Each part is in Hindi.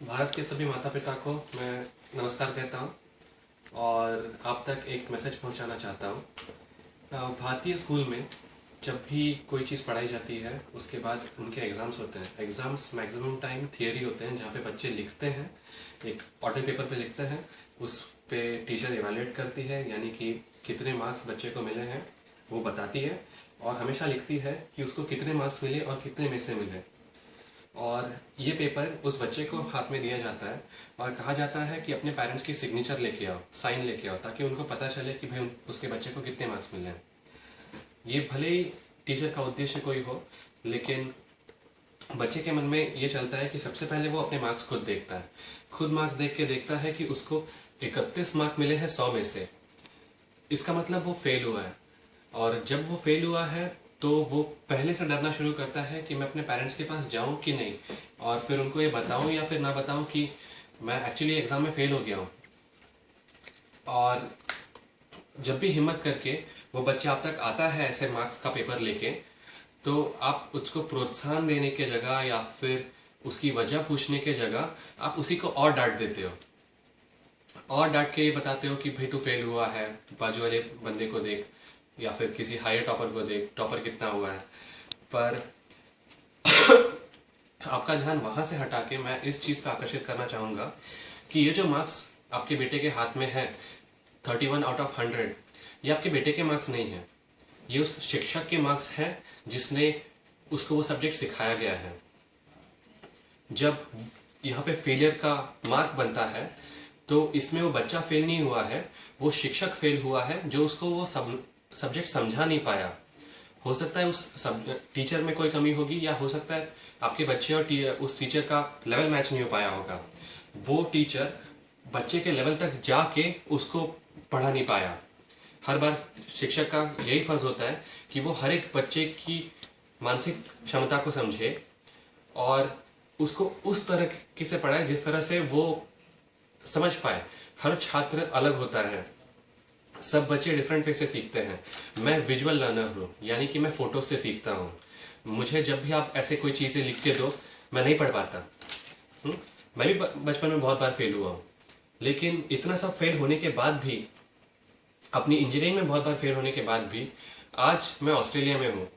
भारत के सभी माता पिता को मैं नमस्कार कहता हूँ और आप तक एक मैसेज पहुँचाना चाहता हूँ। भारतीय स्कूल में जब भी कोई चीज़ पढ़ाई जाती है उसके बाद उनके एग्ज़ाम्स होते हैं। एग्ज़ाम्स मैक्सिमम टाइम थियरी होते हैं, जहाँ पे बच्चे लिखते हैं, एक ऑर्डर पेपर पे लिखते हैं, उस पे टीचर इवैल्यूएट करती है, यानी कि कितने मार्क्स बच्चे को मिले हैं वो बताती है और हमेशा लिखती है कि उसको कितने मार्क्स मिले और कितने में से मिले। और ये पेपर उस बच्चे को हाथ में दिया जाता है और कहा जाता है कि अपने पेरेंट्स की सिग्नेचर लेके आओ, साइन लेके आओ, ताकि उनको पता चले कि भाई उसके बच्चे को कितने मार्क्स मिले हैं। ये भले ही टीचर का उद्देश्य कोई हो, लेकिन बच्चे के मन में ये चलता है कि सबसे पहले वो अपने मार्क्स खुद देखता है, खुद मार्क्स देख के देखता है कि उसको 31 मार्क मिले हैं 100 में से। इसका मतलब वो फेल हुआ है, और जब वो फेल हुआ है तो वो पहले से डरना शुरू करता है कि मैं अपने पेरेंट्स के पास जाऊं कि नहीं, और फिर उनको ये बताऊं या फिर ना बताऊं कि मैं एक्चुअली एग्ज़ाम में फेल हो गया हूं। और जब भी हिम्मत करके वो बच्चा आप तक आता है ऐसे मार्क्स का पेपर लेके, तो आप उसको प्रोत्साहन देने के जगह या फिर उसकी वजह पूछने के जगह आप उसी को और डांट देते हो, और डांट के ये बताते हो कि भाई तू फेल हुआ है, बाजू वाले बंदे को देख, या फिर किसी हायर टॉपर को देख, टॉपर कितना हुआ है। पर आपका ध्यान वहां से हटा के मैं इस चीज पर आकर्षित करना चाहूंगा कि ये जो मार्क्स आपके बेटे के हाथ में है 31 आउट ऑफ 100, ये आपके बेटे के मार्क्स नहीं है, ये उस शिक्षक के मार्क्स हैं जिसने उसको वो सब्जेक्ट सिखाया गया है। जब यहाँ पे फेलियर का मार्क बनता है तो इसमें वो बच्चा फेल नहीं हुआ है, वो शिक्षक फेल हुआ है जो उसको वो सब्जेक्ट समझा नहीं पाया। हो सकता है उस टीचर में कोई कमी होगी, या हो सकता है आपके बच्चे और उस टीचर का लेवल मैच नहीं हो पाया होगा। वो टीचर बच्चे के लेवल तक जाके उसको पढ़ा नहीं पाया। हर बार शिक्षक का यही फर्ज होता है कि वो हर एक बच्चे की मानसिक क्षमता को समझे और उसको उस तरह से पढ़ाए जिस तरह से वो समझ पाए। हर छात्र अलग होता है, सब बच्चे डिफरेंट वे से सीखते हैं। मैं विजुअल लर्नर हूँ, यानी कि मैं फोटो से सीखता हूँ। मुझे जब भी आप ऐसे कोई चीज़ें लिख के दो, मैं नहीं पढ़ पाता। मैं भी बचपन में बहुत बार फेल हुआ हूँ, लेकिन इतना सब फेल होने के बाद भी, अपनी इंजीनियरिंग में बहुत बार फेल होने के बाद भी, आज मैं ऑस्ट्रेलिया में हूँ।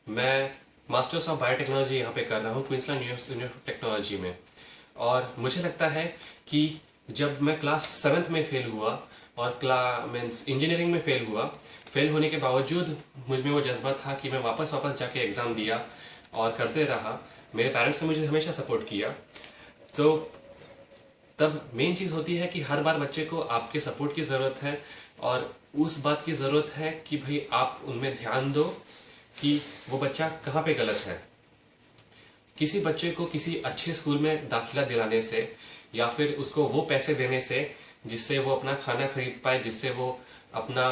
मैं मास्टर्स ऑफ बायोटेक्नोलॉजी यहाँ पे कर रहा हूँ क्वींसलैंड यूनिवर्सिटी ऑफ टेक्नोलॉजी में। और मुझे लगता है कि जब मैं क्लास 7th में फेल हुआ और मीन्स इंजीनियरिंग में फेल हुआ, फेल होने के बावजूद मुझ में वो जज्बा था कि मैं वापस जाके एग्ज़ाम दिया और करते रहा। मेरे पेरेंट्स ने मुझे हमेशा सपोर्ट किया। तो तब मेन चीज़ होती है कि हर बार बच्चे को आपके सपोर्ट की ज़रूरत है, और उस बात की ज़रूरत है कि भाई आप उनमें ध्यान दो कि वो बच्चा कहाँ पे गलत है। किसी बच्चे को किसी अच्छे स्कूल में दाखिला दिलाने से, या फिर उसको वो पैसे देने से जिससे वो अपना खाना खरीद पाए, जिससे वो अपना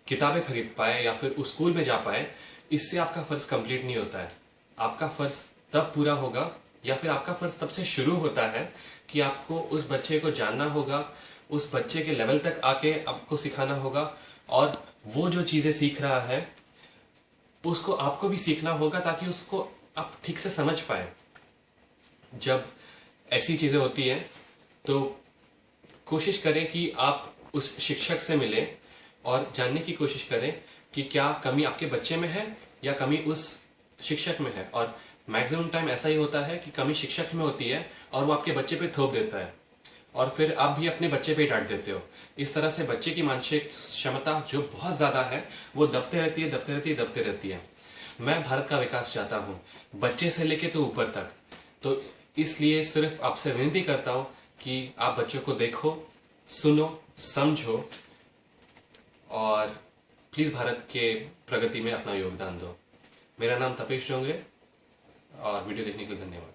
किताबें खरीद पाए या फिर उस स्कूल में जा पाए, इससे आपका फ़र्ज़ कंप्लीट नहीं होता है। आपका फ़र्ज़ तब पूरा होगा, या फिर आपका फ़र्ज़ तब से शुरू होता है कि आपको उस बच्चे को जानना होगा, उस बच्चे के लेवल तक आके आपको सिखाना होगा, और वो जो चीज़ें सीख रहा है उसको आपको भी सीखना होगा, ताकि उसको आप ठीक से समझ पाए। जब ऐसी चीज़ें होती हैं तो कोशिश करें कि आप उस शिक्षक से मिलें और जानने की कोशिश करें कि क्या कमी आपके बच्चे में है या कमी उस शिक्षक में है। और मैक्सिमम टाइम ऐसा ही होता है कि कमी शिक्षक में होती है और वो आपके बच्चे पे थोप देता है, और फिर आप भी अपने बच्चे पे डांट देते हो। इस तरह से बच्चे की मानसिक क्षमता जो बहुत ज़्यादा है वो दबते रहती है। मैं भारत का विकास चाहता हूँ, बच्चे से लेके तो ऊपर तक। तो इसलिए सिर्फ आपसे विनती करता हूँ कि आप बच्चों को देखो, सुनो, समझो, और प्लीज़ भारत के प्रगति में अपना योगदान दो। मेरा नाम तपेश डोंगरे, और वीडियो देखने के लिए धन्यवाद।